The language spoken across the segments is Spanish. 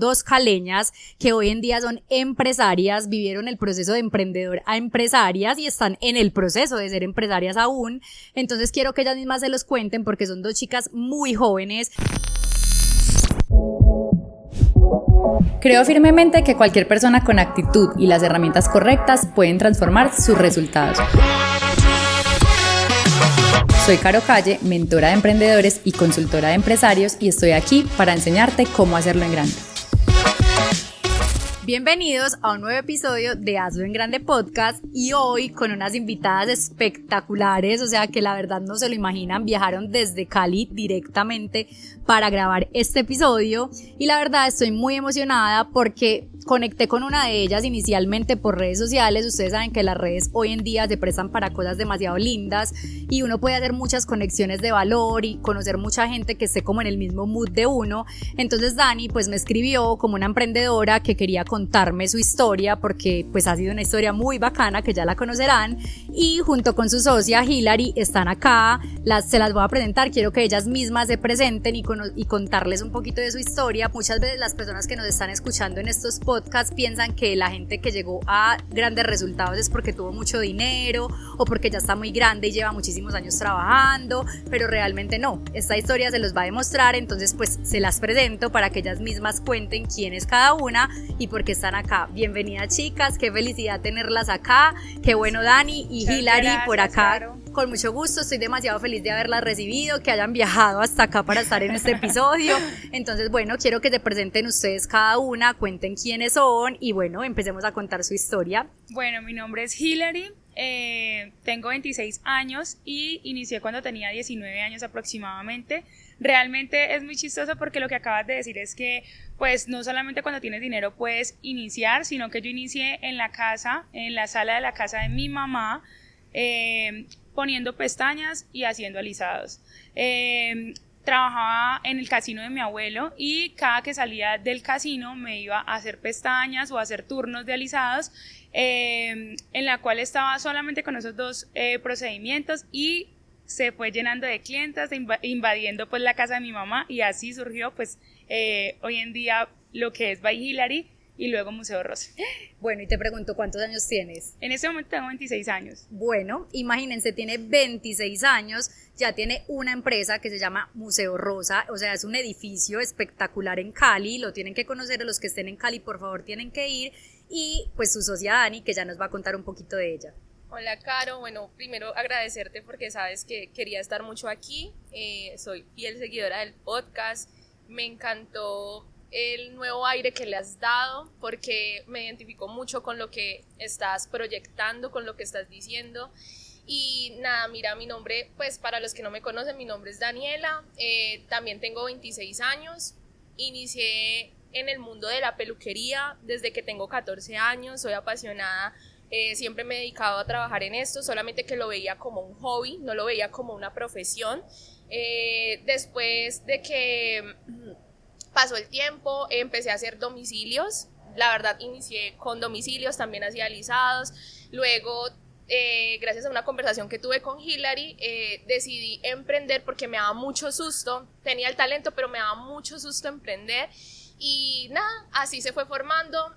dos caleñas que hoy en día son empresarias, vivieron el proceso de emprendedor a empresarias y están en el proceso de ser empresarias aún. Entonces quiero que ellas mismas se los cuenten porque son dos chicas muy jóvenes. Creo firmemente que cualquier persona con actitud y las herramientas correctas pueden transformar sus resultados. Soy Caro Calle, mentora de emprendedores y consultora de empresarios, y estoy aquí para enseñarte cómo hacerlo en grande. Bienvenidos a un nuevo episodio de Hazlo en Grande Podcast, y hoy con unas invitadas espectaculares, o sea que la verdad no se lo imaginan, viajaron desde Cali directamente para grabar este episodio y la verdad estoy muy emocionada porque conecté con una de ellas inicialmente por redes sociales. Ustedes saben que las redes hoy en día se prestan para cosas demasiado lindas y uno puede hacer muchas conexiones de valor y conocer mucha gente que esté como en el mismo mood de uno. Entonces Dani pues me escribió como una emprendedora que quería contarme su historia porque pues ha sido una historia muy bacana que ya la conocerán, y junto con su socia Hilary están acá, se las voy a presentar. Quiero que ellas mismas se presenten y contarles un poquito de su historia. Muchas veces las personas que nos están escuchando en estos podcasts piensan que la gente que llegó a grandes resultados es porque tuvo mucho dinero o porque ya está muy grande y lleva muchísimos años trabajando, pero realmente no. Esta historia se los va a demostrar, entonces pues se las presento para que ellas mismas cuenten quién es cada una y por qué están acá. Bienvenidas, chicas, qué felicidad tenerlas acá, qué bueno Dani y Hilary por acá. Claro. Con mucho gusto, estoy demasiado feliz de haberlas recibido, que hayan viajado hasta acá para estar en este episodio. Entonces, bueno, quiero que se presenten ustedes cada una, cuenten quiénes son y bueno, empecemos a contar su historia. Bueno, mi nombre es Hilary, tengo 26 años y inicié cuando tenía 19 años aproximadamente. Realmente es muy chistoso porque lo que acabas de decir es que pues no solamente cuando tienes dinero puedes iniciar, sino que yo inicié en la casa, en la sala de la casa de mi mamá, poniendo pestañas y haciendo alisados. Trabajaba en el casino de mi abuelo y cada que salía del casino me iba a hacer pestañas o a hacer turnos de alisados, en la cual estaba solamente con esos dos procedimientos y se fue llenando de clientes, invadiendo pues la casa de mi mamá, y así surgió pues hoy en día lo que es By Hilary y luego Museo Rosa. Bueno, y te pregunto, ¿cuántos años tienes? En este momento tengo 26 años. Bueno, imagínense, tiene 26 años, ya tiene una empresa que se llama Museo Rosa, o sea, es un edificio espectacular en Cali, lo tienen que conocer, los que estén en Cali, por favor, tienen que ir, y pues su socia Dani, que ya nos va a contar un poquito de ella. Hola Caro, bueno, primero agradecerte porque sabes que quería estar mucho aquí, soy fiel seguidora del podcast, me encantó el nuevo aire que le has dado porque me identifico mucho con lo que estás proyectando, con lo que estás diciendo. Y nada, mira, mi nombre, pues para los que no me conocen, mi nombre es Daniela, también tengo 26 años, inicié en el mundo de la peluquería desde que tengo 14 años, soy apasionada, siempre me he dedicado a trabajar en esto, solamente que lo veía como un hobby, no lo veía como una profesión. Después de que pasó el tiempo, empecé a hacer domicilios, la verdad inicié con domicilios, también hacía alisados, luego gracias a una conversación que tuve con Hilary, decidí emprender porque me daba mucho susto, tenía el talento pero me daba mucho susto emprender y nada, así se fue formando,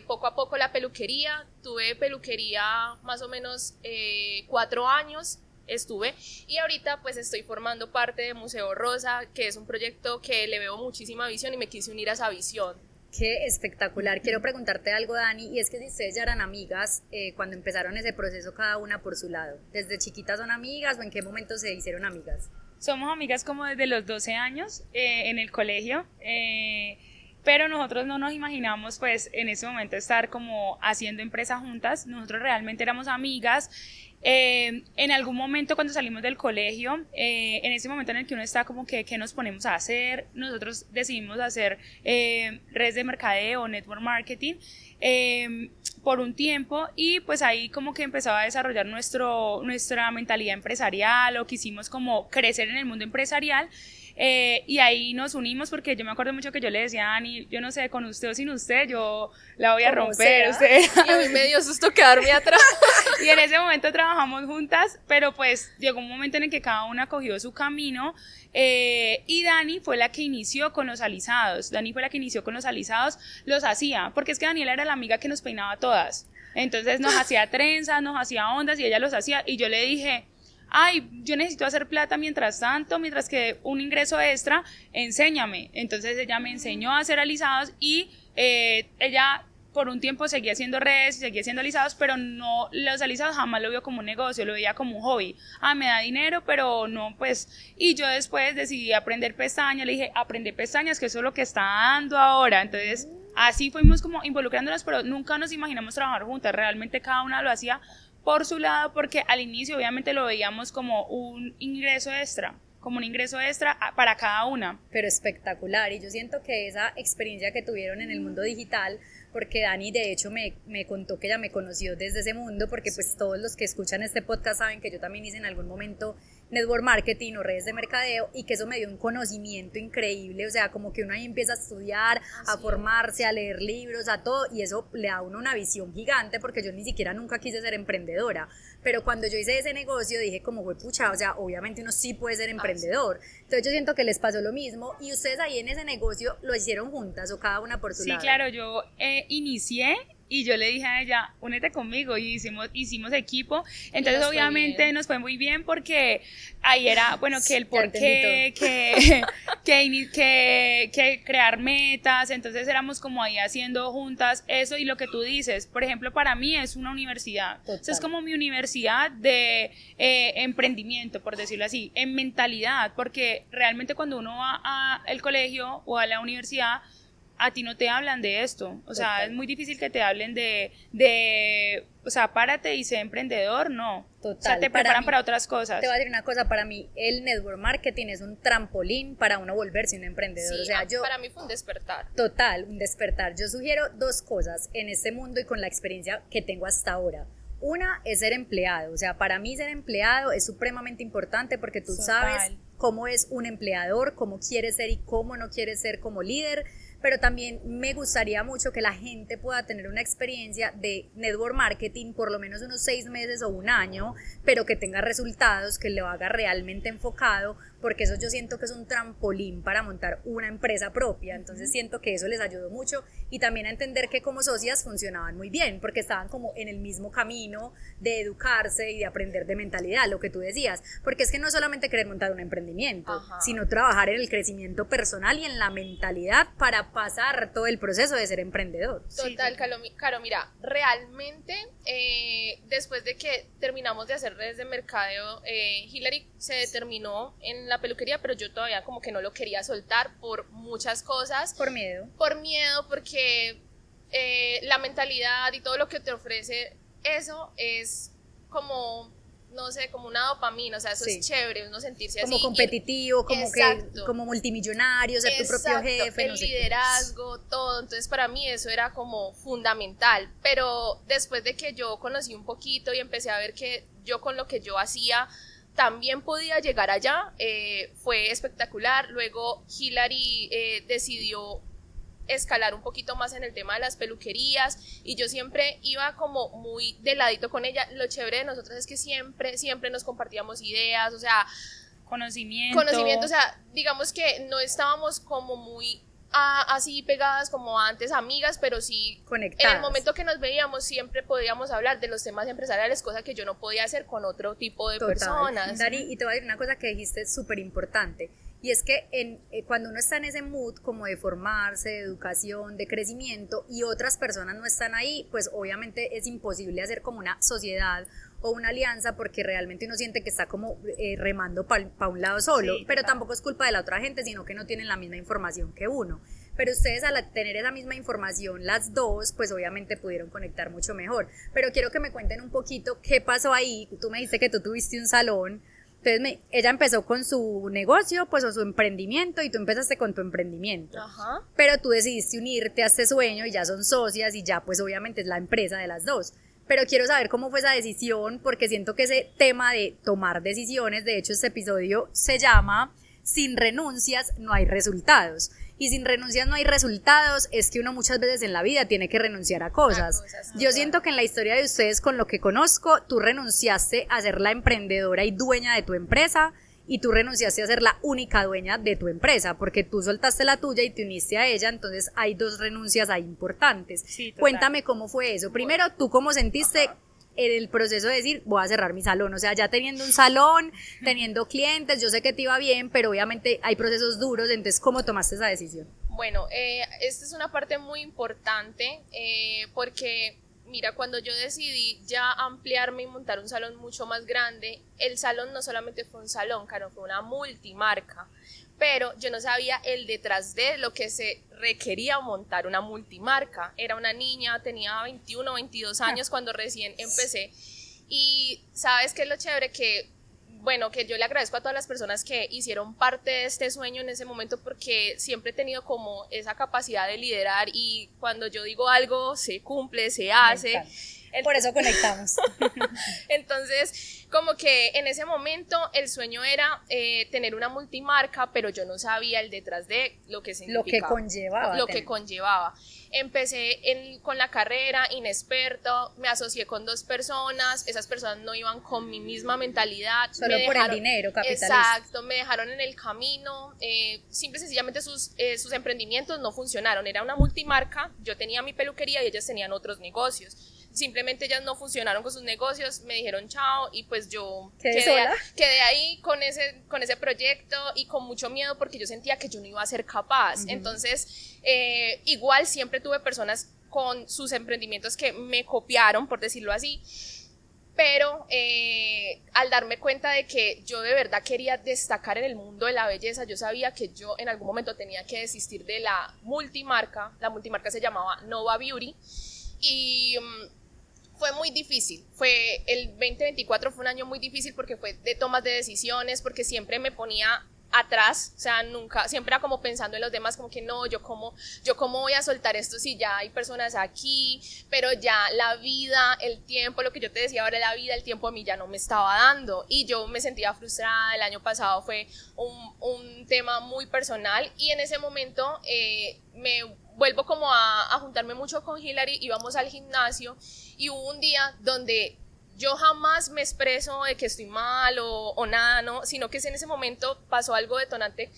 poco a poco la peluquería, tuve peluquería más o menos 4 años, estuve, y ahorita pues estoy formando parte de Museo Rosa, que es un proyecto que le veo muchísima visión y me quise unir a esa visión. Qué espectacular. Quiero preguntarte algo, Dani, y es que si ustedes ya eran amigas cuando empezaron ese proceso cada una por su lado, ¿desde chiquitas son amigas o en qué momento se hicieron amigas? Somos amigas como desde los 12 años en el colegio, pero nosotros no nos imaginamos pues en ese momento estar como haciendo empresa juntas. Nosotros realmente éramos amigas. En algún momento cuando salimos del colegio, en ese momento en el que uno está como que ¿qué nos ponemos a hacer? Nosotros decidimos hacer redes de mercadeo, network marketing, por un tiempo, y pues ahí como que empezaba a desarrollar nuestra mentalidad empresarial, o quisimos como crecer en el mundo empresarial. Y ahí nos unimos porque yo me acuerdo mucho que yo le decía a Dani, yo no sé, con usted o sin usted, yo la voy a romper. Usted. Y a mí me dio susto quedarme atrás. Y en ese momento trabajamos juntas, pero pues llegó un momento en el que cada una cogió su camino. Y Dani fue la que inició con los alisados. Los hacía, porque es que Daniela era la amiga que nos peinaba todas. Entonces nos hacía trenzas, nos hacía ondas y ella los hacía. Y yo le dije, ay, yo necesito hacer plata mientras que un ingreso extra, enséñame. Entonces ella me enseñó a hacer alisados y ella por un tiempo seguía haciendo redes y seguía haciendo alisados, pero no, los alisados jamás lo vio como un negocio, lo veía como un hobby. Me da dinero, pero no, pues. Y yo después decidí aprender pestañas, le dije, aprende pestañas, que eso es lo que está dando ahora. Entonces así fuimos como involucrándonos, pero nunca nos imaginamos trabajar juntas, realmente cada una lo hacía por su lado, porque al inicio obviamente lo veíamos como un ingreso extra para cada una. Pero espectacular, y yo siento que esa experiencia que tuvieron en el mundo digital, porque Dani de hecho me contó que ella me conoció desde ese mundo, porque pues todos los que escuchan este podcast saben que yo también hice en algún momento network marketing o redes de mercadeo, y que eso me dio un conocimiento increíble, o sea, como que uno ahí empieza a estudiar, a formarse, a leer libros, a todo, y eso le da a uno una visión gigante, porque yo ni siquiera nunca quise ser emprendedora, pero cuando yo hice ese negocio dije como, pucha, o sea, obviamente uno sí puede ser emprendedor, entonces yo siento que les pasó lo mismo, y ustedes ahí en ese negocio lo hicieron juntas o cada una por su lado. Sí, claro, yo inicié y yo le dije a ella, únete conmigo, y hicimos equipo. Entonces obviamente nos fue muy bien, porque ahí era, bueno, que el porqué, que crear metas. Entonces éramos como ahí haciendo juntas eso, y lo que tú dices, por ejemplo, para mí es una universidad. Eso es como mi universidad de emprendimiento, por decirlo así, en mentalidad, porque realmente cuando uno va al colegio o a la universidad, a ti no te hablan de esto, o sea, es muy difícil que te hablen o sea, párate y sé emprendedor, no. Total. O sea, te preparan para otras cosas. Te voy a decir una cosa, para mí el network marketing es un trampolín para uno volverse un emprendedor. Sí, o sea, para mí fue un despertar. Total, un despertar. Yo sugiero dos cosas en este mundo y con la experiencia que tengo hasta ahora. Una es ser empleado, o sea, para mí ser empleado es supremamente importante, porque tú sabes cómo es un empleador, cómo quieres ser y cómo no quieres ser como líder. Pero también me gustaría mucho que la gente pueda tener una experiencia de network marketing por lo menos unos 6 meses o un año, pero que tenga resultados, que lo haga realmente enfocado, porque eso yo siento que es un trampolín para montar una empresa propia. Entonces siento que eso les ayudó mucho, y también a entender que como socias funcionaban muy bien, porque estaban como en el mismo camino de educarse y de aprender de mentalidad, lo que tú decías, porque es que no solamente querer montar un emprendimiento, sino trabajar en el crecimiento personal y en la mentalidad para pasar todo el proceso de ser emprendedor. Total, Caro, mira, realmente después de que terminamos de hacer redes de mercadeo, Hilary se determinó en la peluquería, pero yo todavía como que no lo quería soltar por muchas cosas. Por miedo, porque la mentalidad y todo lo que te ofrece eso es como, no sé, como una dopamina, o sea, eso es chévere, uno sentirse como así. Como competitivo, como exacto, que como multimillonario, ser tu propio jefe. El liderazgo, todo. Entonces para mí eso era como fundamental. Pero después de que yo conocí un poquito y empecé a ver que yo con lo que yo hacía también podía llegar allá, fue espectacular. Luego Hilary decidió escalar un poquito más en el tema de las peluquerías, y yo siempre iba como muy de ladito con ella. Lo chévere de nosotros es que siempre nos compartíamos ideas, o sea, conocimiento, o sea, digamos que no estábamos como muy así pegadas como antes, amigas, pero sí conectadas. En el momento que nos veíamos siempre podíamos hablar de los temas empresariales, cosa que yo no podía hacer con otro tipo de personas. Dari, y te voy a decir una cosa que dijiste súper importante, y es que cuando uno está en ese mood como de formarse, de educación, de crecimiento, y otras personas no están ahí, pues obviamente es imposible hacer como una sociedad o una alianza, porque realmente uno siente que está como remando para un lado solo, pero tampoco es culpa de la otra gente, sino que no tienen la misma información que uno. Pero ustedes, al tener esa misma información las dos, pues obviamente pudieron conectar mucho mejor. Pero quiero que me cuenten un poquito qué pasó ahí. Tú me dijiste que tú tuviste un salón. Entonces ella empezó con su negocio, pues, o su emprendimiento, y tú empezaste con tu emprendimiento. Pero tú decidiste unirte a este sueño y ya son socias, y ya pues obviamente es la empresa de las dos. Pero quiero saber cómo fue esa decisión, porque siento que ese tema de tomar decisiones, de hecho este episodio se llama Sin renuncias no hay resultados. y sin renuncias no hay resultados, es que uno muchas veces en la vida tiene que renunciar a cosas. Yo siento que en la historia de ustedes, con lo que conozco, tú renunciaste a ser la emprendedora y dueña de tu empresa, y tú renunciaste a ser la única dueña de tu empresa, porque tú soltaste la tuya y te uniste a ella, entonces hay dos renuncias ahí importantes. Sí, total. Cuéntame cómo fue eso. Primero, ¿tú cómo sentiste en el proceso de decir, voy a cerrar mi salón? O sea, ya teniendo un salón, teniendo clientes, yo sé que te iba bien, pero obviamente hay procesos duros, entonces, ¿cómo tomaste esa decisión? Bueno, esta es una parte muy importante porque, mira, cuando yo decidí ya ampliarme y montar un salón mucho más grande, el salón no solamente fue un salón, Caro, fue una multimarca, pero yo no sabía el detrás de lo que se requería montar una multimarca. Era una niña, tenía 21 o 22 años cuando recién empecé, y ¿sabes qué es lo chévere? Que bueno, que yo le agradezco a todas las personas que hicieron parte de este sueño en ese momento, porque siempre he tenido como esa capacidad de liderar, y cuando yo digo algo se cumple, se hace. Por eso conectamos. Entonces, como que en ese momento el sueño era tener una multimarca, pero yo no sabía el detrás de lo que significaba. Lo que conllevaba. Empecé con la carrera, inexperto, me asocié con 2 personas, esas personas no iban con mi misma mentalidad. Solo por el dinero, capitalista. Exacto, me dejaron en el camino, simple y sencillamente sus emprendimientos no funcionaron. Era una multimarca, yo tenía mi peluquería y ellas tenían otros negocios. Simplemente ellas no funcionaron con sus negocios, me dijeron chao, y pues yo quedé ahí con ese proyecto y con mucho miedo, porque yo sentía que yo no iba a ser capaz. Entonces, igual siempre tuve personas con sus emprendimientos que me copiaron, por decirlo así, pero al darme cuenta de que yo de verdad quería destacar en el mundo de la belleza, yo sabía que yo en algún momento tenía que desistir de la multimarca se llamaba Nova Beauty, y fue muy difícil. El 2024 fue un año muy difícil porque fue de tomas de decisiones, porque siempre me ponía atrás, o sea, nunca, siempre era como pensando en los demás, como que no, yo cómo voy a soltar esto si ya hay personas aquí, pero ya la vida, el tiempo, lo que yo te decía ahora, la vida, el tiempo a mí ya no me estaba dando, y yo me sentía frustrada. El año pasado fue un tema muy personal, y en ese momento me vuelvo como a juntarme mucho con Hilary, íbamos al gimnasio, y hubo un día donde yo jamás me expreso de que estoy mal o nada, ¿no? Sino que en ese momento pasó algo detonante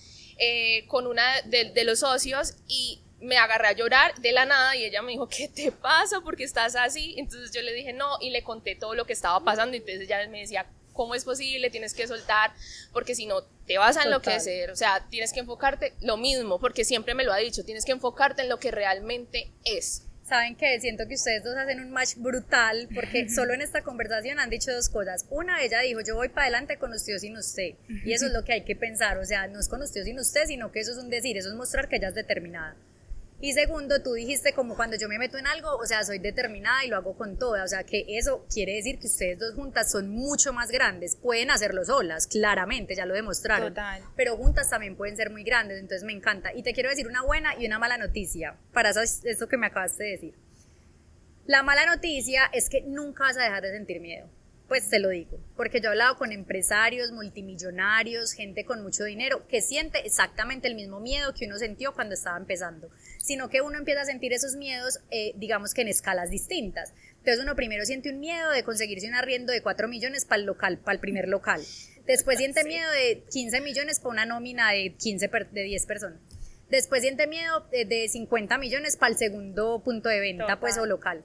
con una de los socios, y me agarré a llorar de la nada, y ella me dijo, ¿qué te pasa? ¿Por qué estás así? Entonces yo le dije no, y le conté todo lo que estaba pasando, y entonces ella me decía, ¿cómo es posible? Tienes que soltar, porque si no te vas a enloquecer. O sea, tienes que enfocarte, lo mismo, porque siempre me lo ha dicho, tienes que enfocarte en lo que realmente es. ¿Saben qué? Siento que ustedes dos hacen un match brutal, porque solo en esta conversación han dicho 2 cosas. Una, ella dijo, yo voy para adelante con usted o sin usted, y eso es lo que hay que pensar. O sea, no es con usted o sin usted, sino que eso es un decir, eso es mostrar que ella es determinada. Y segundo, tú dijiste como cuando yo me meto en algo, o sea, soy determinada y lo hago con toda, o sea, que eso quiere decir que ustedes dos juntas son mucho más grandes. Pueden hacerlo solas, claramente, ya lo demostraron. Total. Pero juntas también pueden ser muy grandes, entonces me encanta. Y te quiero decir una buena y una mala noticia para eso que me acabaste de decir. La mala noticia es que nunca vas a dejar de sentir miedo. Pues te lo digo, porque yo he hablado con empresarios, multimillonarios, gente con mucho dinero, que siente exactamente el mismo miedo que uno sintió cuando estaba empezando, sino que uno empieza a sentir esos miedos, digamos que en escalas distintas. Entonces uno primero siente un miedo de conseguirse un arriendo de 4 millones para el local, para el primer local. Después siente miedo de 15 millones para una nómina de 10 personas. Después siente miedo de 50 millones para el segundo punto de venta. Total. Pues, o local.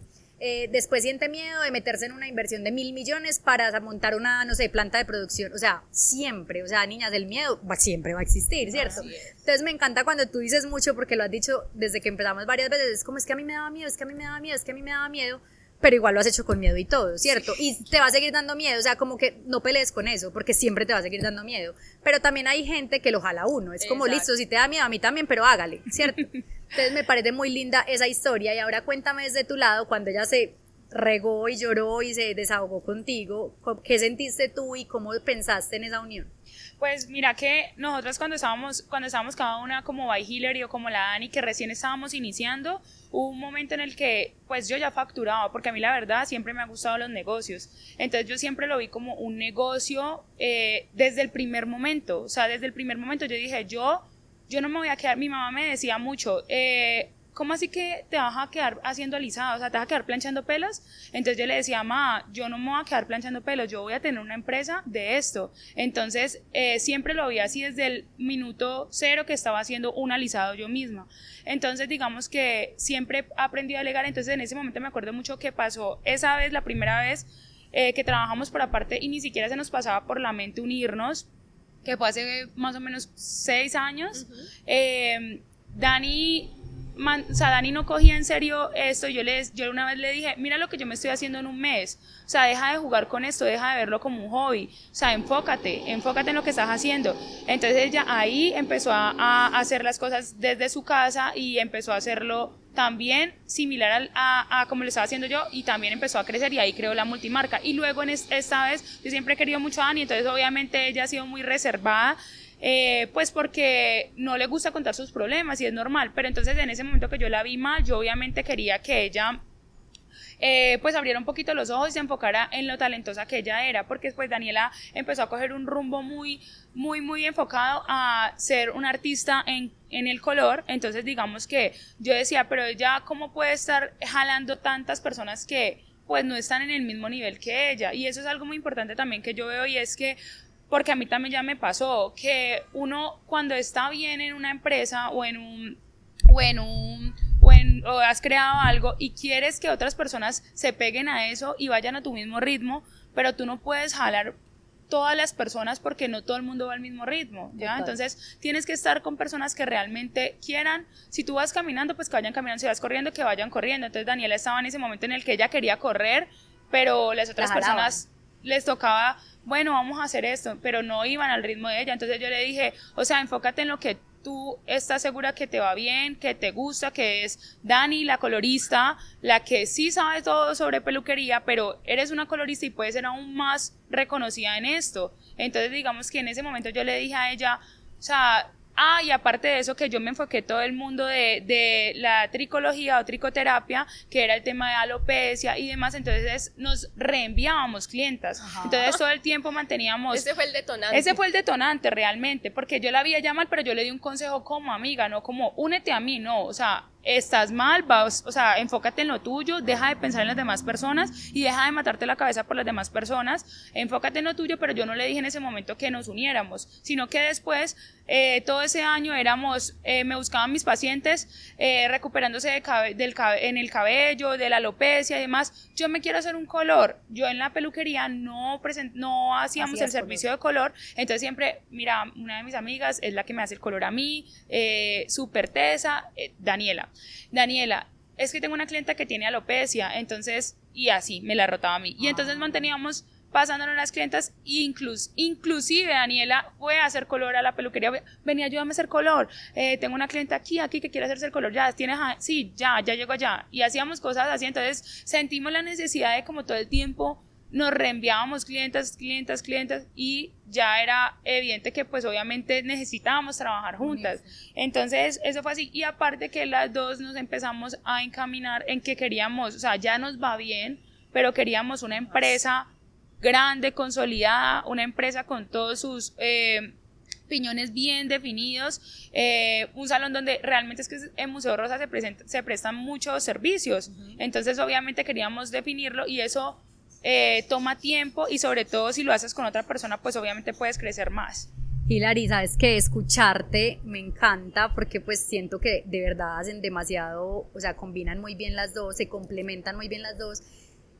Después siente miedo de meterse en una inversión de 1.000 millones para montar una, no sé, planta de producción. O sea, siempre, o sea, niñas, el miedo siempre va a existir, ¿cierto? Entonces me encanta cuando tú dices mucho, porque lo has dicho desde que empezamos varias veces, es como, es que a mí me daba miedo, es que a mí me daba miedo, es que a mí me daba miedo, pero igual lo has hecho con miedo y todo, ¿cierto? Sí. Y te va a seguir dando miedo, o sea, como que no pelees con eso, porque siempre te va a seguir dando miedo. Pero también hay gente que lo jala a uno, es como, listo, si te da miedo, a mí también, pero hágale, ¿cierto? Entonces me parece muy linda esa historia, y ahora cuéntame desde tu lado, cuando ella se regó y lloró y se desahogó contigo, ¿qué sentiste tú y cómo pensaste en esa unión? Pues mira que nosotros cuando estábamos cada una como by Hilary o como la Dani, que recién estábamos iniciando, hubo un momento en el que pues yo ya facturaba, porque a mí la verdad siempre me han gustado los negocios, entonces yo siempre lo vi como un negocio desde el primer momento, o sea, desde el primer momento yo dije, yo yo no me voy a quedar, mi mamá me decía mucho, ¿cómo así que te vas a quedar haciendo alisado? O sea, ¿te vas a quedar planchando pelos? Entonces yo le decía, mamá, yo no me voy a quedar planchando pelos, yo voy a tener una empresa de esto. Entonces siempre lo vi así desde el minuto cero que estaba haciendo un alisado yo misma. Entonces digamos que siempre he aprendido a delegar. Entonces en ese momento me acuerdo mucho que pasó esa vez, la primera vez que trabajamos por aparte y ni siquiera se nos pasaba por la mente unirnos, que fue hace más o menos 6 años. Dani no cogía en serio esto. Yo una vez le dije, mira lo que yo me estoy haciendo en un mes, o sea, deja de jugar con esto, deja de verlo como un hobby, o sea, enfócate en lo que estás haciendo. Entonces ella ahí empezó a hacer las cosas desde su casa y empezó a hacerlo también similar a como lo estaba haciendo yo, y también empezó a crecer y ahí creó la multimarca. Y luego esta vez yo siempre he querido mucho a Dani, entonces obviamente ella ha sido muy reservada, pues porque no le gusta contar sus problemas y es normal, pero entonces en ese momento que yo la vi mal, yo obviamente quería que ella pues abriera un poquito los ojos y se enfocara en lo talentosa que ella era, porque pues Daniela empezó a coger un rumbo muy enfocado a ser una artista en el color. Entonces digamos que yo decía, pero ella cómo puede estar jalando tantas personas que pues no están en el mismo nivel que ella. Y eso es algo muy importante también que yo veo, y es que porque a mí también ya me pasó que uno cuando está bien en una empresa o has creado algo y quieres que otras personas se peguen a eso y vayan a tu mismo ritmo, pero tú no puedes jalar todas las personas porque no todo el mundo va al mismo ritmo, ¿ya? Entonces tienes que estar con personas que realmente quieran. Si tú vas caminando, pues que vayan caminando; si vas corriendo, que vayan corriendo. Entonces Daniela estaba en ese momento en el que ella quería correr, pero las otras personas les tocaba, bueno, vamos a hacer esto, pero no iban al ritmo de ella. Entonces yo le dije, o sea, enfócate en lo que tú estás segura que te va bien, que te gusta, que es Dani, la colorista, la que sí sabe todo sobre peluquería, pero eres una colorista y puedes ser aún más reconocida en esto. Entonces digamos que en ese momento yo le dije a ella, o sea, y aparte de eso, que yo me enfoqué todo el mundo de la tricología o tricoterapia, que era el tema de alopecia y demás. Entonces nos reenviábamos clientas. Ajá. Entonces todo el tiempo manteníamos... Ese fue el detonante realmente, porque yo la vi ya mal, pero yo le di un consejo como amiga, no como únete a mí, no, o sea, estás mal, o sea, enfócate en lo tuyo, deja de pensar en las demás personas y deja de matarte la cabeza por las demás personas, enfócate en lo tuyo. Pero yo no le dije en ese momento que nos uniéramos, sino que después, todo ese año me buscaban mis pacientes recuperándose en el cabello, de la alopecia y demás. Yo me quiero hacer un color. Yo en la peluquería no hacíamos el servicio de color, entonces siempre, mira, una de mis amigas es la que me hace el color a mí, súper tesa, Daniela, es que tengo una clienta que tiene alopecia, entonces, y así me la rotaba a mí. Y entonces manteníamos pasándonos las clientas, inclusive Daniela fue a hacer color a la peluquería. Venía, ayúdame a hacer color, tengo una clienta aquí que quiere hacerse el color, ya tienes, sí, ya llego allá. Y hacíamos cosas así. Entonces sentimos la necesidad de, como todo el tiempo nos reenviábamos clientas, y ya era evidente que pues obviamente necesitábamos trabajar juntas. Entonces eso fue así. Y aparte que las dos nos empezamos a encaminar en que queríamos, o sea, ya nos va bien, pero queríamos una empresa grande, consolidada, una empresa con todos sus piñones bien definidos, un salón donde realmente es que en Museo Rosa se prestan muchos servicios. Entonces obviamente queríamos definirlo, y eso toma tiempo, y sobre todo si lo haces con otra persona, pues obviamente puedes crecer más. Hilary, sabes que escucharte me encanta, porque pues siento que de verdad hacen demasiado, o sea, combinan muy bien las dos, se complementan muy bien las dos.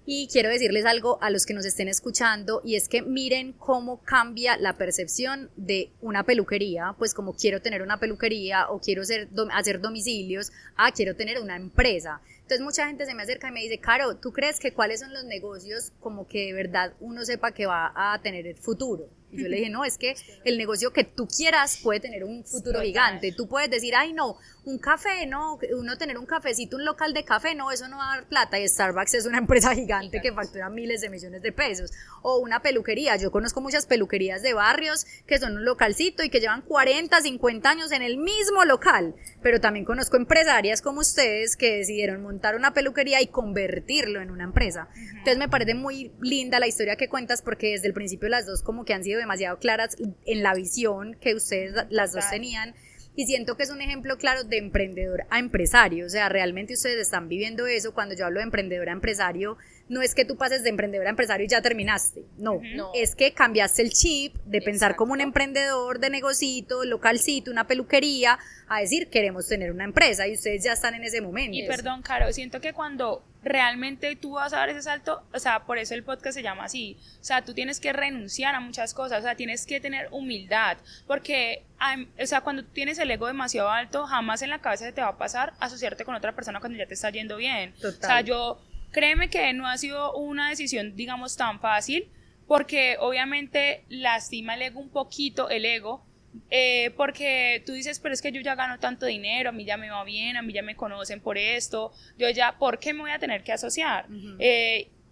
Y quiero decirles algo a los que nos estén escuchando, y es que miren cómo cambia la percepción de una peluquería, pues como quiero tener una peluquería o quiero hacer domicilios, quiero tener una empresa. Entonces mucha gente se me acerca y me dice, Caro, ¿tú crees que cuáles son los negocios como que de verdad uno sepa que va a tener el futuro? Y yo le dije, no, es que el negocio que tú quieras puede tener un futuro gigante. Tú puedes decir, ay no, un café, no, uno tener un cafecito, un local de café, no, eso no va a dar plata. Y Starbucks es una empresa gigante que factura miles de millones de pesos. O una peluquería, yo conozco muchas peluquerías de barrios que son un localcito y que llevan 40, 50 años en el mismo local. Pero también conozco empresarias como ustedes que decidieron montar una peluquería y convertirlo en una empresa. Entonces me parece muy linda la historia que cuentas, porque desde el principio las dos como que han sido demasiado claras en la visión que ustedes las dos tenían, Y siento que es un ejemplo claro de emprendedor a empresario, o sea, realmente ustedes están viviendo eso. Cuando yo hablo de emprendedor a empresario, no es que tú pases de emprendedor a empresario y ya terminaste, no, es que cambiaste el chip de pensar como un emprendedor de negocito, localcito, una peluquería, a decir, queremos tener una empresa, y ustedes ya están en ese momento. Y perdón, Caro, siento que cuando realmente tú vas a dar ese salto, o sea, por eso el podcast se llama así, o sea, tú tienes que renunciar a muchas cosas, o sea, tienes que tener humildad, porque, o sea, cuando tú tienes el ego demasiado alto, jamás en la cabeza se te va a pasar asociarte con otra persona cuando ya te está yendo bien. Total. O sea, créeme que no ha sido una decisión, digamos, tan fácil, porque obviamente lastima el ego un poquito, porque tú dices, pero es que yo ya gano tanto dinero, a mí ya me va bien, a mí ya me conocen por esto, yo ya, ¿por qué me voy a tener que asociar?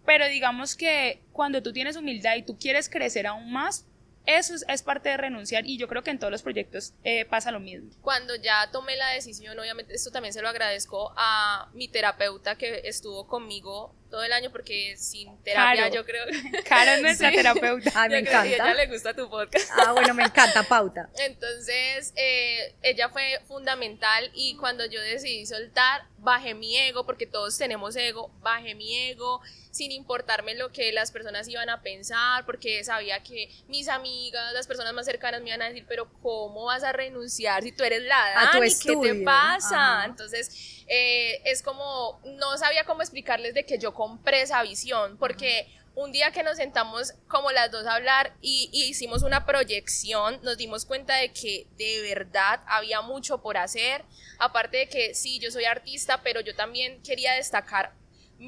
Pero digamos que cuando tú tienes humildad y tú quieres crecer aún más, eso es parte de renunciar, y yo creo que en todos los proyectos pasa lo mismo. Cuando ya tomé la decisión, obviamente esto también se lo agradezco a mi terapeuta que estuvo conmigo todo el año, porque sin terapia Caro. yo creo... Caro es nuestra terapeuta. Ay, me encanta. Y a ella le gusta tu podcast. Bueno, me encanta, pauta. Entonces, ella fue fundamental, y cuando yo decidí soltar, bajé mi ego, porque todos tenemos ego, bajé mi ego, sin importarme lo que las personas iban a pensar, porque sabía que mis amigas, las personas más cercanas me iban a decir, pero ¿cómo vas a renunciar si tú eres la A tu Dani? estudio. ¿Qué te pasa? Ajá. Entonces, es como, no sabía cómo explicarles de que yo compré esa visión, porque un día que nos sentamos como las dos a hablar y hicimos una proyección, nos dimos cuenta de que de verdad había mucho por hacer, aparte de que sí, yo soy artista, pero yo también quería destacar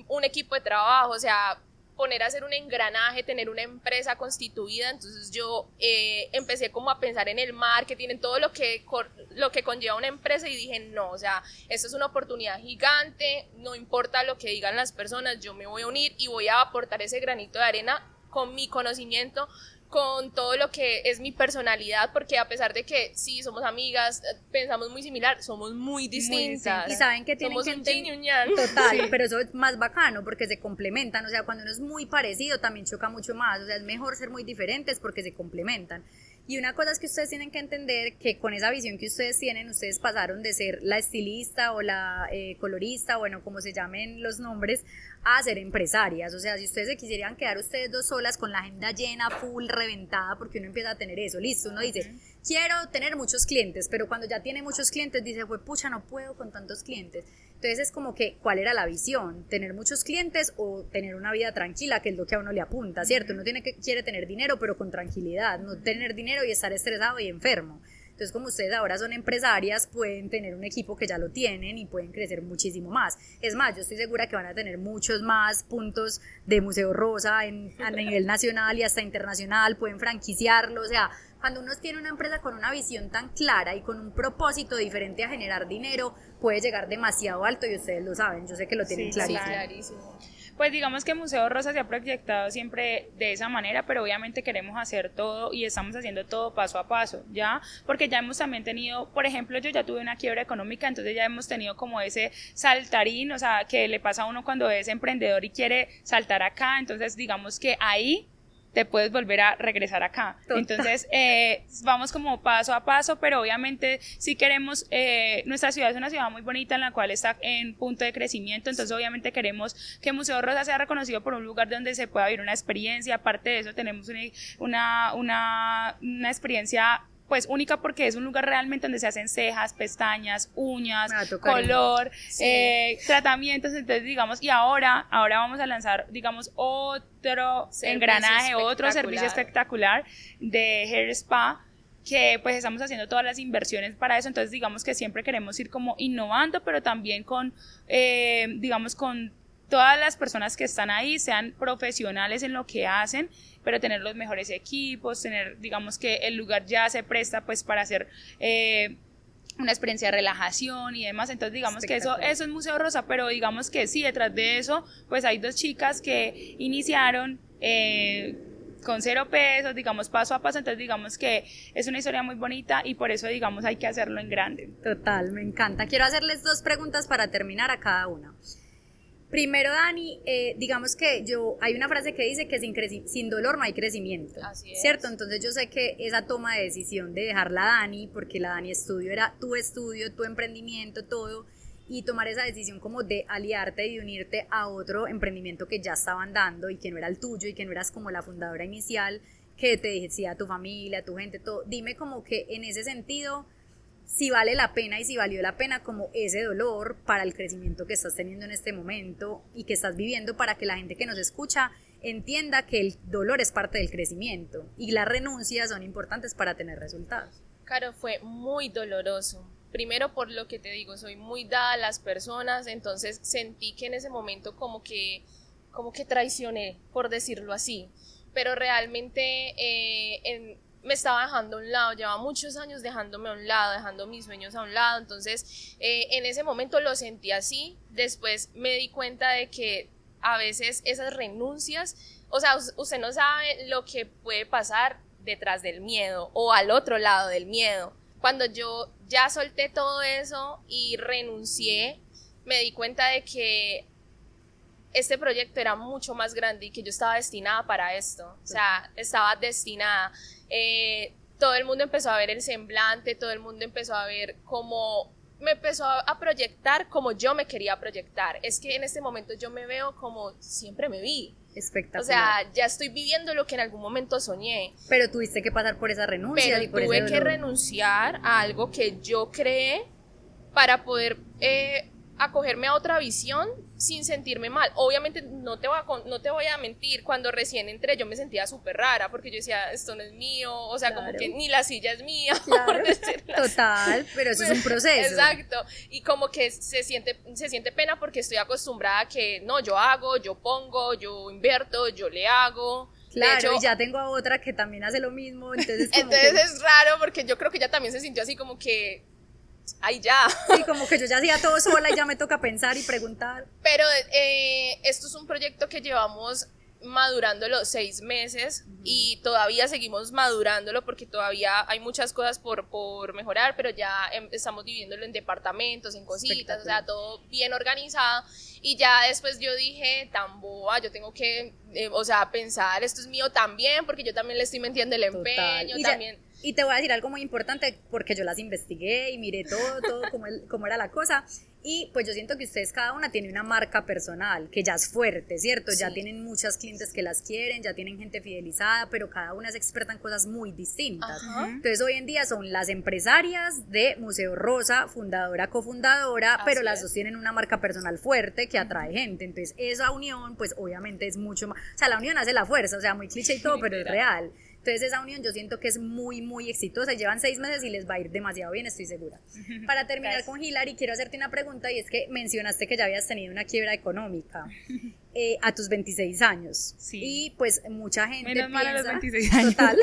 un equipo de trabajo, o sea, poner a hacer un engranaje, tener una empresa constituida. Entonces yo empecé como a pensar en el marketing, en todo lo que conlleva una empresa, y dije, no, o sea, esto es una oportunidad gigante, no importa lo que digan las personas, yo me voy a unir y voy a aportar ese granito de arena con mi conocimiento, con todo lo que es mi personalidad, porque a pesar de que sí somos amigas, pensamos muy similar, somos muy distintas. Y saben que tienen somos que un yin y un yang. Total, Sí. pero eso es más bacano porque se complementan, o sea, cuando uno es muy parecido también choca mucho más, o sea, es mejor ser muy diferentes porque se complementan. Y una cosa es que ustedes tienen que entender que con esa visión que ustedes tienen, ustedes pasaron de ser la estilista o la colorista, bueno, como se llamen los nombres, a ser empresarias. O sea, si ustedes se quisieran quedar ustedes dos solas con la agenda llena, full, reventada, porque uno empieza a tener eso, listo, uno dice, quiero tener muchos clientes, pero cuando ya tiene muchos clientes dice, pues pucha, no puedo con tantos clientes. Entonces es como que, ¿cuál era la visión? ¿Tener muchos clientes o tener una vida tranquila, que es lo que a uno le apunta, ¿cierto? Uno quiere tener dinero, pero con tranquilidad, no tener dinero y estar estresado y enfermo. Entonces, como ustedes ahora son empresarias, pueden tener un equipo que ya lo tienen y pueden crecer muchísimo más. Es más, yo estoy segura que van a tener muchos más puntos de Museo Rosa a nivel nacional y hasta internacional, pueden franquiciarlo, o sea, cuando uno tiene una empresa con una visión tan clara y con un propósito diferente a generar dinero, puede llegar demasiado alto, y ustedes lo saben, yo sé que lo tienen Sí, clarísimo. Clarísimo. Pues digamos que Museo Rosa se ha proyectado siempre de esa manera, pero obviamente queremos hacer todo y estamos haciendo todo paso a paso, ¿ya? Porque ya hemos también tenido, por ejemplo, yo ya tuve una quiebra económica, entonces ya hemos tenido como ese saltarín, o sea, que le pasa a uno cuando es emprendedor y quiere saltar acá, entonces digamos que ahí te puedes volver a regresar acá. Total. Entonces vamos como paso a paso, pero obviamente si queremos, nuestra ciudad es una ciudad muy bonita en la cual está en punto de crecimiento, entonces obviamente queremos que Museo Rosa sea reconocido por un lugar donde se pueda vivir una experiencia. Aparte de eso tenemos una experiencia pues única, porque es un lugar realmente donde se hacen cejas, pestañas, uñas, color, tratamientos. Entonces digamos, y ahora vamos a lanzar, digamos, otro engranaje, otro servicio espectacular de Hair Spa, que pues estamos haciendo todas las inversiones para eso. Entonces digamos que siempre queremos ir como innovando, pero también con digamos con todas las personas que están ahí sean profesionales en lo que hacen, pero tener los mejores equipos, tener, digamos que el lugar ya se presta pues para hacer una experiencia de relajación y demás. Entonces digamos que eso es Museo Rosa, pero digamos que sí, detrás de eso pues hay dos chicas que iniciaron con 0 pesos, digamos, paso a paso. Entonces digamos que es una historia muy bonita y por eso digamos hay que hacerlo en grande. Total, me encanta. Quiero hacerles 2 preguntas para terminar a cada una. Primero, Dani, digamos que hay una frase que dice que sin dolor no hay crecimiento, Así es. ¿cierto? Entonces yo sé que esa toma de decisión de dejar la Dani, porque la Dani Estudio era tu estudio, tu emprendimiento, todo, y tomar esa decisión como de aliarte y de unirte a otro emprendimiento que ya estaban dando y que no era el tuyo y que no eras como la fundadora inicial, que te decía tu familia, tu gente, todo. Dime como que en ese sentido, si vale la pena y si valió la pena como ese dolor para el crecimiento que estás teniendo en este momento y que estás viviendo, para que la gente que nos escucha entienda que el dolor es parte del crecimiento y las renuncias son importantes para tener resultados. Caro, fue muy doloroso. Primero por lo que te digo, soy muy dada a las personas, entonces sentí que en ese momento como que traicioné, por decirlo así, pero realmente me estaba dejando a un lado, llevaba muchos años dejándome a un lado, dejando mis sueños a un lado, entonces en ese momento lo sentí así. Después me di cuenta de que a veces esas renuncias, o sea, usted no sabe lo que puede pasar detrás del miedo o al otro lado del miedo. Cuando yo ya solté todo eso y renuncié, me di cuenta de que este proyecto era mucho más grande y que yo estaba destinada para esto, o sea, estaba destinada. Todo el mundo empezó a ver el semblante, todo el mundo empezó a ver cómo me empezó a proyectar como yo me quería proyectar. Es que en este momento yo me veo como siempre me vi. Espectacular. O sea, ya estoy viviendo lo que en algún momento soñé. Pero tuviste que pasar por esa renuncia. Pero y por tuve ese que dolor. renunciar a algo que yo creé para poder acogerme a otra visión sin sentirme mal. Obviamente no te voy a mentir, cuando recién entré yo me sentía súper rara porque yo decía, esto no es mío, o sea, Claro. como que ni la silla es mía, Claro, por decirlo así. total, pero eso es un proceso. Exacto, y como que se siente pena porque estoy acostumbrada a que no, yo hago, yo pongo, yo invierto, yo le hago. Claro, De hecho, y ya tengo a otra que también hace lo mismo, entonces como entonces que, es raro porque yo creo que ella también se sintió así como que, ay ya. sí, como que yo ya hacía todo sola y ya me toca pensar y preguntar. Pero esto es un proyecto que llevamos madurándolo 6 meses y todavía seguimos madurándolo porque todavía hay muchas cosas por mejorar, pero ya estamos dividiéndolo en departamentos, en cositas, o sea, todo bien organizado. Y ya después yo dije, tan boba, yo tengo que, o sea, pensar, esto es mío también, porque yo también le estoy metiendo el empeño, Y también. Y te voy a decir algo muy importante porque yo las investigué y miré todo cómo era la cosa. Y pues yo siento que ustedes cada una tiene una marca personal que ya es fuerte, ¿cierto? Sí. Ya tienen muchas clientes que las quieren, ya tienen gente fidelizada, pero cada una es experta en cosas muy distintas. Ajá. Entonces hoy en día son las empresarias de Museo Rosa, fundadora, cofundadora, Así pero las es. dos tienen una marca personal fuerte que atrae gente. Entonces esa unión pues obviamente es mucho más, o sea, la unión hace la fuerza, o sea, muy cliché y todo, pero es real. Entonces esa unión yo siento que es muy, muy exitosa. Llevan 6 meses y les va a ir demasiado bien, estoy segura. Para terminar Gracias. con Hilary, quiero hacerte una pregunta y es que mencionaste que ya habías tenido una quiebra económica a tus 26 años. Sí. Y pues mucha gente Menos mal a los piensa, 26 años. total,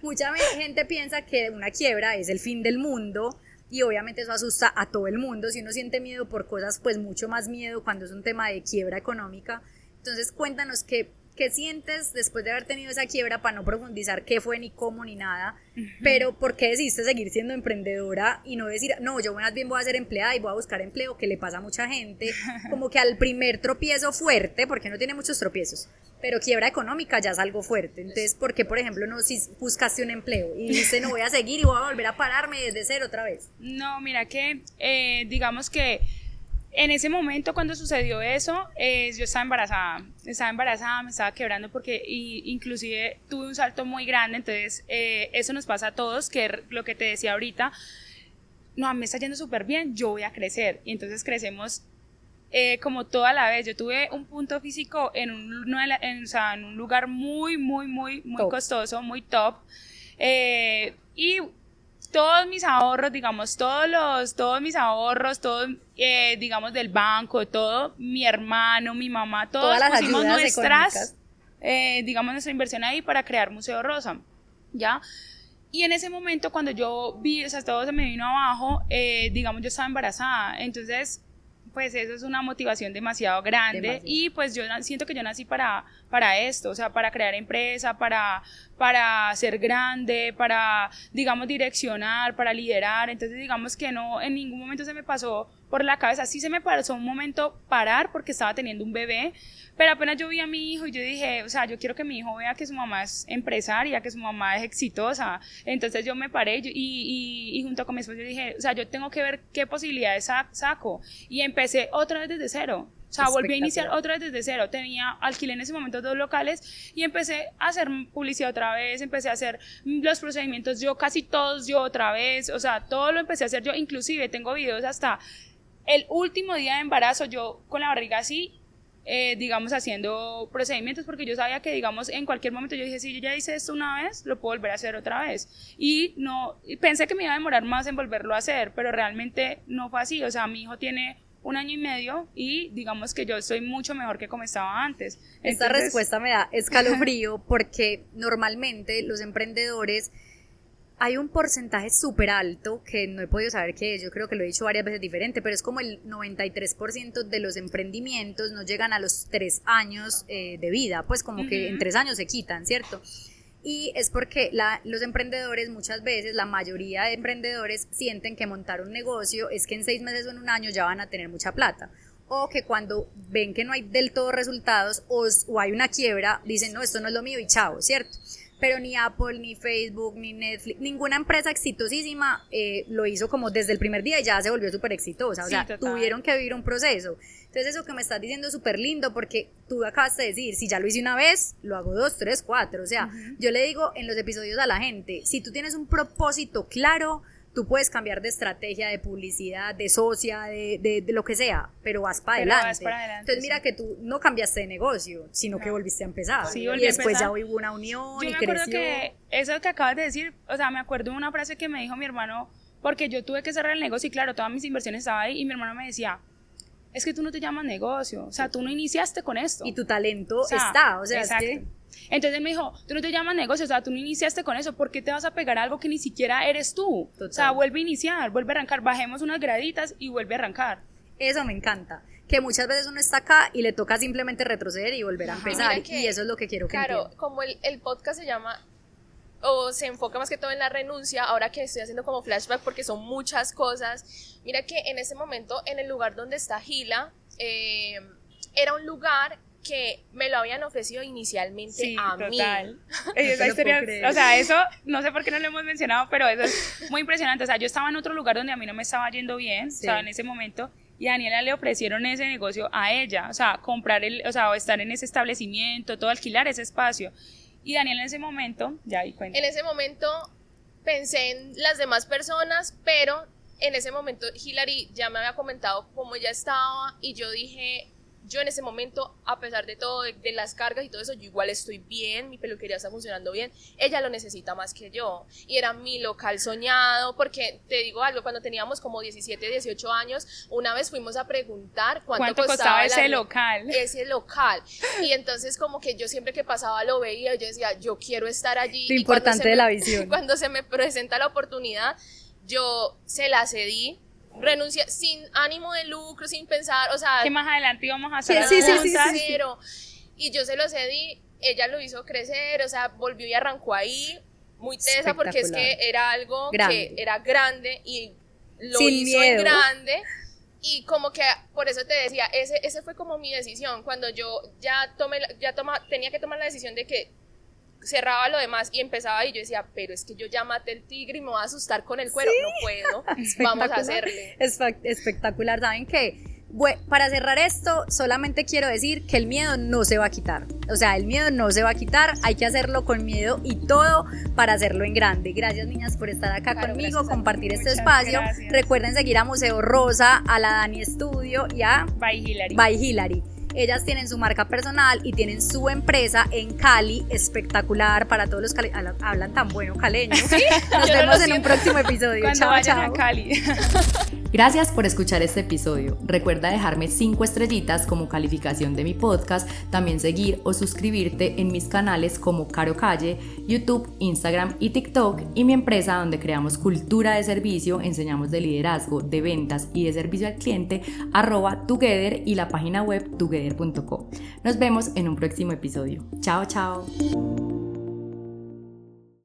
mucha gente piensa que una quiebra es el fin del mundo. Y obviamente eso asusta a todo el mundo. Si uno siente miedo por cosas, pues mucho más miedo cuando es un tema de quiebra económica. Entonces cuéntanos qué sientes después de haber tenido esa quiebra, para no profundizar qué fue ni cómo ni nada, pero por qué decidiste seguir siendo emprendedora y no decir, no, yo más bien voy a ser empleada y voy a buscar empleo, que le pasa a mucha gente, como que al primer tropiezo fuerte, porque no tiene muchos tropiezos, pero quiebra económica ya es algo fuerte. Entonces, ¿por qué, por ejemplo, no si buscaste un empleo y dijiste, no, voy a seguir y voy a volver a pararme desde cero otra vez? No, mira que digamos que en ese momento cuando sucedió eso, yo estaba embarazada, me estaba quebrando porque inclusive tuve un salto muy grande, entonces eso nos pasa a todos, que lo que te decía ahorita, no, me está yendo súper bien, yo voy a crecer, y entonces crecemos como toda la vez. Yo tuve un punto físico en un lugar muy Top. costoso, muy top, y todos mis ahorros, digamos, todos mis ahorros, todo, digamos, del banco, todo, mi hermano, mi mamá, todos Todas las pusimos ayudas nuestras, digamos, nuestra inversión ahí para crear Museo Rosa, ¿ya? Y en ese momento cuando yo vi, o sea, todo se me vino abajo, digamos, yo estaba embarazada, entonces pues eso es una motivación demasiado grande. Demasiado. Y pues yo siento que yo nací para esto, o sea, para crear empresa, para ser grande, para, digamos, direccionar, para liderar. Entonces digamos que no, en ningún momento se me pasó por la cabeza. Sí se me pasó un momento parar porque estaba teniendo un bebé, pero apenas yo vi a mi hijo y yo dije, o sea, yo quiero que mi hijo vea que su mamá es empresaria, que su mamá es exitosa. Entonces yo me paré y junto con mi esposo yo dije, o sea, yo tengo que ver qué posibilidades saco. Y empecé otra vez desde cero. O sea, volví a iniciar otra vez desde cero. Alquilé en ese momento 2 locales y empecé a hacer publicidad otra vez, empecé a hacer los procedimientos casi todos yo otra vez, o sea, todo lo empecé a hacer yo, inclusive tengo videos hasta el último día de embarazo, yo con la barriga así, digamos, haciendo procedimientos, porque yo sabía que, digamos, en cualquier momento yo dije, si yo ya hice esto una vez, lo puedo volver a hacer otra vez, y pensé que me iba a demorar más en volverlo a hacer, pero realmente no fue así. O sea, mi hijo tiene 1 año y medio y digamos que yo estoy mucho mejor que como estaba antes. Esta respuesta me da escalofrío porque normalmente los emprendedores, hay un porcentaje súper alto que no he podido saber qué es, yo creo que lo he dicho varias veces diferente, pero es como el 93% de los emprendimientos no llegan a los 3 años de vida, pues como que en 3 años se quitan, ¿cierto? Y es porque los emprendedores muchas veces, la mayoría de emprendedores sienten que montar un negocio es que en 6 meses o en 1 año ya van a tener mucha plata, o que cuando ven que no hay del todo resultados o hay una quiebra, dicen no, esto no es lo mío y chao, ¿cierto? Pero ni Apple, ni Facebook, ni Netflix, ninguna empresa exitosísima lo hizo como desde el primer día y ya se volvió súper exitosa, o sea, total. Tuvieron que vivir un proceso. Entonces eso que me estás diciendo es súper lindo porque tú acabas de decir, si ya lo hice una vez, lo hago 2, 3, 4, o sea, yo le digo en los episodios a la gente, si tú tienes un propósito claro, tú puedes cambiar de estrategia, de publicidad, de socia, de lo que sea, pero vas para adelante. Entonces mira que tú no cambiaste de negocio, sino que volviste a empezar. Sí, y después ya hubo una unión y creció. Yo me acuerdo que eso que acabas de decir, o sea, me acuerdo de una frase que me dijo mi hermano, porque yo tuve que cerrar el negocio y claro, todas mis inversiones estaban ahí y mi hermano me decía, es que tú no te llamas negocio, o sea, tú no iniciaste con esto. Y tu talento está, o sea, exacto. Es que... Entonces él me dijo, tú no te llamas negocio, o sea, tú no iniciaste con eso, ¿por qué te vas a pegar a algo que ni siquiera eres tú? Total. O sea, vuelve a iniciar, vuelve a arrancar, bajemos unas graditas y vuelve a arrancar. Eso me encanta, que muchas veces uno está acá y le toca simplemente retroceder y volver a empezar, y eso es lo que quiero que entiendan. Claro, como el podcast se llama, o se enfoca más que todo en la renuncia, ahora que estoy haciendo como flashback porque son muchas cosas, mira que en ese momento, en el lugar donde está Gila, era un lugar que me lo habían ofrecido inicialmente a total. mí. Esa historia, o sea, eso, no sé por qué no lo hemos mencionado, pero eso es muy impresionante. O sea, yo estaba en otro lugar donde a mí no me estaba yendo bien, sí. O sea, en ese momento, y a Daniela le ofrecieron ese negocio a ella, o sea, o estar en ese establecimiento, todo, alquilar ese espacio. Y Daniela en ese momento, ya ahí cuenta. En ese momento pensé en las demás personas, pero en ese momento Hilary ya me había comentado cómo ella estaba y yo dije, yo en ese momento, a pesar de todo, de las cargas y todo eso, yo igual estoy bien, mi peluquería está funcionando bien, ella lo necesita más que yo, y era mi local soñado, porque te digo algo, cuando teníamos como 17, 18 años, una vez fuimos a preguntar cuánto costaba ese local, y entonces como que yo siempre que pasaba lo veía, yo decía, yo quiero estar allí, lo importante de la visión. Cuando se me presenta la oportunidad, yo se la cedí, renuncia sin ánimo de lucro, sin pensar, o sea, que más adelante íbamos a hacer sí. Y yo se lo cedí, ella lo hizo crecer, o sea, volvió y arrancó ahí, muy tesa, porque es que era algo que era grande y lo sin hizo miedo. Grande, y como que por eso te decía, ese fue como mi decisión, cuando yo tenía que tomar la decisión de que cerraba lo demás y empezaba y yo decía, pero es que yo ya maté el tigre y me voy a asustar con el cuero, no puedo, vamos a hacerle. Espectacular, ¿saben qué? Para cerrar esto, solamente quiero decir que el miedo no se va a quitar, o sea, el miedo no se va a quitar, hay que hacerlo con miedo y todo para hacerlo en grande. Gracias, niñas, por estar acá conmigo, compartir este espacio. Gracias. Recuerden seguir a Museo Rosa, a la Dani Studio y a By Hilary. Ellas tienen su marca personal y tienen su empresa en Cali, espectacular para todos los caleños. Hablan tan bueno caleño. Nos vemos en un próximo episodio. Cuando chao, vayan chao. a Cali. Gracias por escuchar este episodio. Recuerda dejarme 5 estrellitas como calificación de mi podcast, también seguir o suscribirte en mis canales como Caro Calle, YouTube, Instagram y TikTok, y mi empresa donde creamos cultura de servicio, enseñamos de liderazgo, de ventas y de servicio al cliente, @Together, y la página web together.co. Nos vemos en un próximo episodio. Chao, chao.